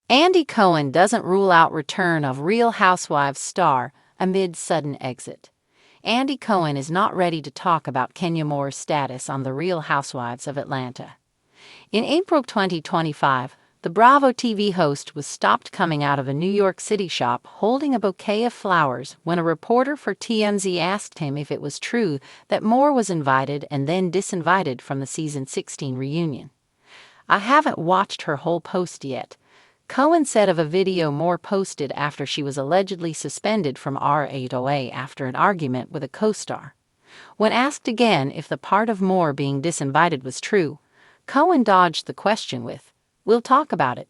Andy Cohen doesn't rule out return of Real Housewives star amid sudden exit. Andy Cohen is not ready to talk about Kenya Moore's status on The Real Housewives of Atlanta. In April 2025, the Bravo TV host was stopped coming out of a New York City shop holding a bouquet of flowers when a reporter for TMZ asked him if it was true that Moore was invited and then disinvited from the season 16 reunion. "I haven't watched her whole post yet," Cohen said of a video Moore posted after she was allegedly suspended from R8OA after an argument with a co-star. When asked again if the part of Moore being disinvited was true, Cohen dodged the question with, "We'll talk about it."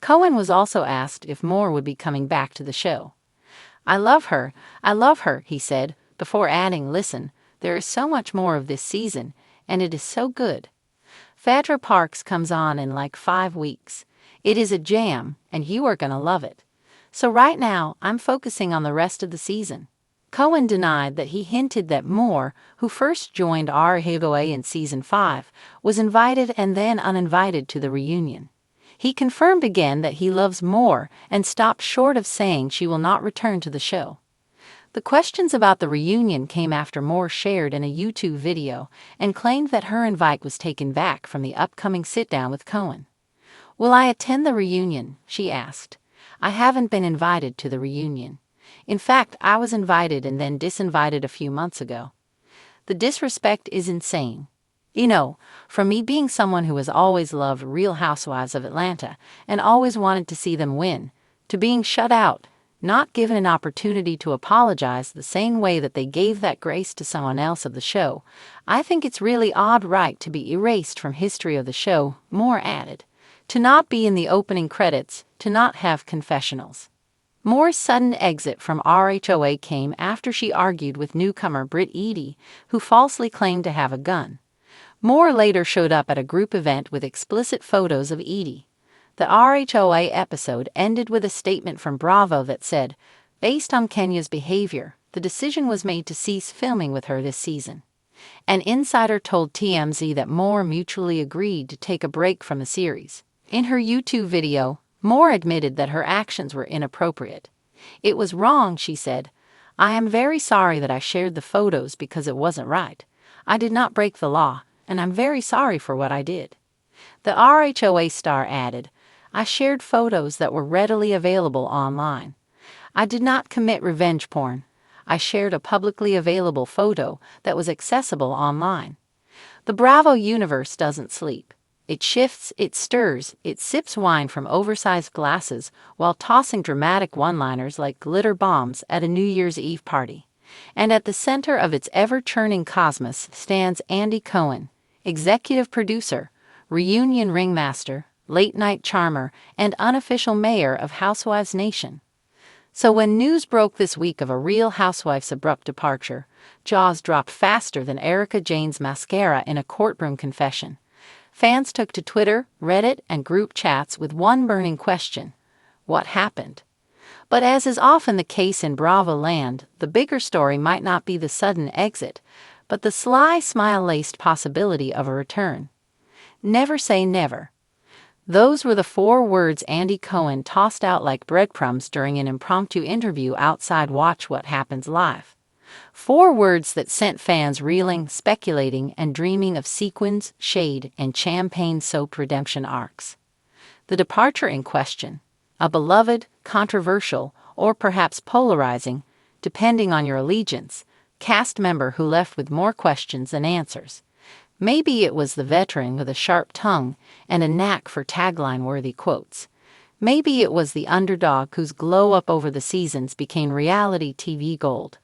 Cohen was also asked if Moore would be coming back to the show. I love her, he said, before adding, "Listen, there is so much more of this season, and it is so good. Phaedra Parks comes on in like 5 weeks. It is a jam, and you are gonna love it. So right now, I'm focusing on the rest of the season." Cohen denied that he hinted that Moore, who first joined R8OA in season 5, was invited and then uninvited to the reunion. He confirmed again that he loves Moore and stopped short of saying she will not return to the show. The questions about the reunion came after Moore shared in a YouTube video and claimed that her invite was taken back from the upcoming sit-down with Cohen. "Will I attend the reunion?" she asked. "I haven't been invited to the reunion. In fact, I was invited and then disinvited a few months ago. The disrespect is insane. You know, from me being someone who has always loved Real Housewives of Atlanta and always wanted to see them win, to being shut out, not given an opportunity to apologize the same way that they gave that grace to someone else of the show, I think it's really odd right to be erased from history of the show," Moore added. "To not be in the opening credits, to not have confessionals." Moore's sudden exit from R8OA came after she argued with newcomer Britt Eady, who falsely claimed to have a gun. Moore later showed up at a group event with explicit photos of Eady. The R8OA episode ended with a statement from Bravo that said, "Based on Kenya's behavior, the decision was made to cease filming with her this season." An insider told TMZ that Moore mutually agreed to take a break from the series. In her YouTube video, Moore admitted that her actions were inappropriate. "It was wrong," she said. "I am very sorry that I shared the photos because it wasn't right. I did not break the law, and I'm very sorry for what I did." The R8OA star added, "I shared photos that were readily available online. I did not commit revenge porn. I shared a publicly available photo that was accessible online." The Bravo universe doesn't sleep. It shifts, it stirs, it sips wine from oversized glasses while tossing dramatic one-liners like glitter bombs at a New Year's Eve party. And at the center of its ever-churning cosmos stands Andy Cohen, executive producer, reunion ringmaster, late-night charmer, and unofficial mayor of Housewives Nation. So when news broke this week of a Real Housewife's abrupt departure, jaws dropped faster than Erika Jayne's mascara in a courtroom confession. Fans took to Twitter, Reddit, and group chats with one burning question: what happened? But as is often the case in Bravo land, the bigger story might not be the sudden exit, but the sly, smile-laced possibility of a return. Never say never. Those were the 4 words Andy Cohen tossed out like breadcrumbs during an impromptu interview outside Watch What Happens Live. 4 words that sent fans reeling, speculating, and dreaming of sequins, shade, and champagne-soaked redemption arcs. The departure in question, a beloved, controversial, or perhaps polarizing, depending on your allegiance, cast member who left with more questions than answers. Maybe it was the veteran with a sharp tongue and a knack for tagline-worthy quotes. Maybe it was the underdog whose glow-up over the seasons became reality TV gold.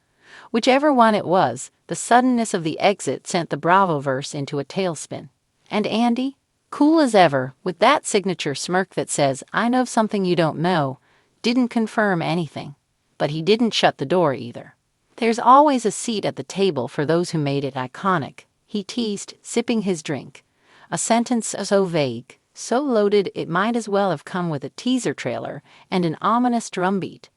Whichever one it was, the suddenness of the exit sent the Bravoverse into a tailspin. And Andy, cool as ever, with that signature smirk that says, "I know something you don't know," didn't confirm anything. But he didn't shut the door either. "There's always a seat at the table for those who made it iconic," he teased, sipping his drink. A sentence so vague, so loaded it might as well have come with a teaser trailer and an ominous drumbeat.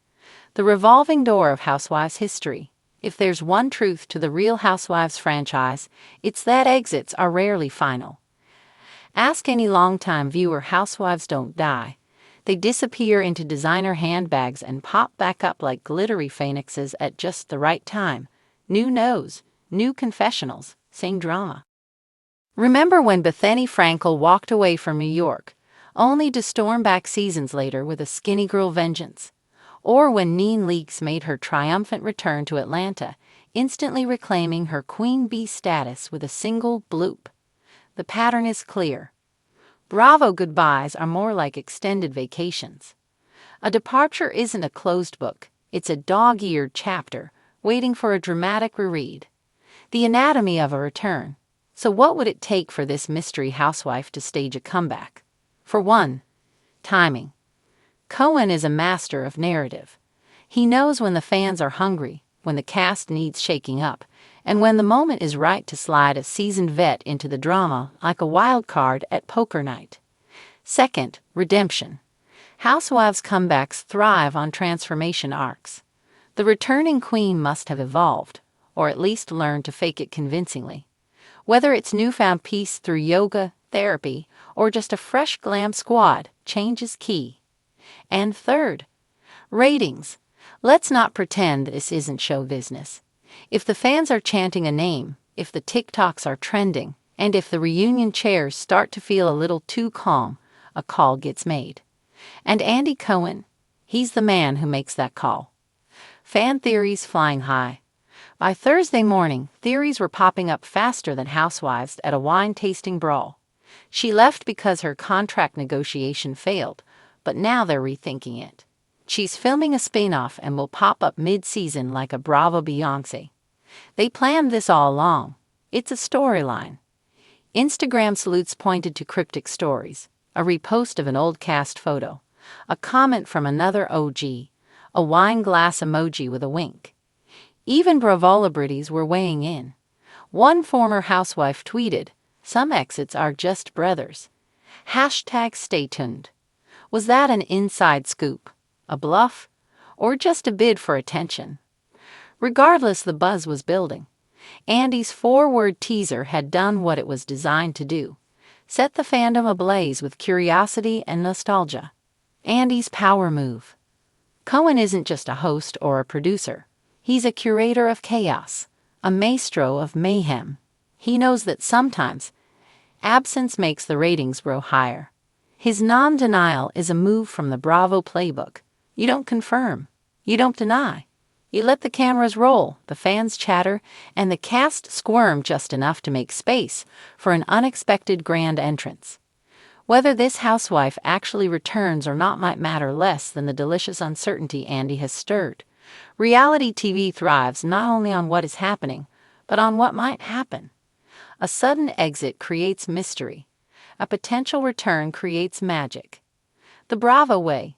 The revolving door of Housewives history. If there's one truth to the Real Housewives franchise, it's that exits are rarely final. Ask any longtime viewer, housewives don't die. They disappear into designer handbags and pop back up like glittery phoenixes at just the right time. New nose, new confessionals, same drama. Remember when Bethany Frankel walked away from New York, only to storm back seasons later with a skinny girl vengeance? Or when Nene Leakes made her triumphant return to Atlanta, instantly reclaiming her queen bee status with a single bloop? The pattern is clear. Bravo goodbyes are more like extended vacations. A departure isn't a closed book, it's a dog-eared chapter, waiting for a dramatic reread. The anatomy of a return. So what would it take for this mystery housewife to stage a comeback? For one, timing. Cohen is a master of narrative. He knows when the fans are hungry, when the cast needs shaking up, and when the moment is right to slide a seasoned vet into the drama like a wild card at poker night. Second, redemption. Housewives' comebacks thrive on transformation arcs. The returning queen must have evolved, or at least learned to fake it convincingly. Whether it's newfound peace through yoga, therapy, or just a fresh glam squad, change is key. And third, ratings. Let's not pretend this isn't show business. If the fans are chanting a name, if the TikToks are trending, and if the reunion chairs start to feel a little too calm, a call gets made. And Andy Cohen, he's the man who makes that call. Fan theories flying high. By Thursday morning, theories were popping up faster than Housewives at a wine-tasting brawl. She left because her contract negotiation failed, but now they're rethinking it. She's filming a spin-off and will pop up mid-season like a Bravo Beyoncé. They planned this all along. It's a storyline. Instagram salutes pointed to cryptic stories, a repost of an old cast photo, a comment from another OG, a wine glass emoji with a wink. Even Bravolabrities were weighing in. One former housewife tweeted, "Some exits are just brothers." #stay tuned. Was that an inside scoop, a bluff, or just a bid for attention? Regardless, the buzz was building. Andy's 4-word teaser had done what it was designed to do: set the fandom ablaze with curiosity and nostalgia. Andy's power move. Cohen isn't just a host or a producer. He's a curator of chaos, a maestro of mayhem. He knows that sometimes absence makes the ratings grow higher. His non-denial is a move from the Bravo playbook. You don't confirm. You don't deny. You let the cameras roll, the fans chatter, and the cast squirm just enough to make space for an unexpected grand entrance. Whether this housewife actually returns or not might matter less than the delicious uncertainty Andy has stirred. Reality TV thrives not only on what is happening, but on what might happen. A sudden exit creates mystery. A potential return creates magic. The Bravo way.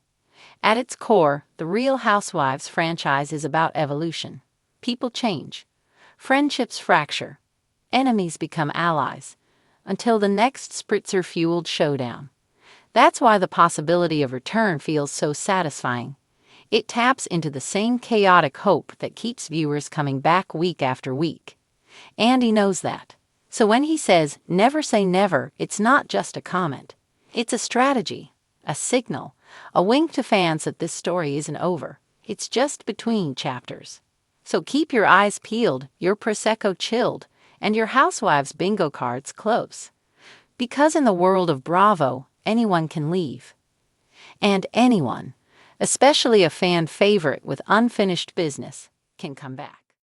At its core, the Real Housewives franchise is about evolution. People change. Friendships fracture. Enemies become allies. Until the next spritzer-fueled showdown. That's why the possibility of return feels so satisfying. It taps into the same chaotic hope that keeps viewers coming back week after week. Andy knows that. So when he says, "never say never," it's not just a comment. It's a strategy, a signal, a wink to fans that this story isn't over. It's just between chapters. So keep your eyes peeled, your Prosecco chilled, and your Housewives bingo cards close. Because in the world of Bravo, anyone can leave. And anyone, especially a fan favorite with unfinished business, can come back.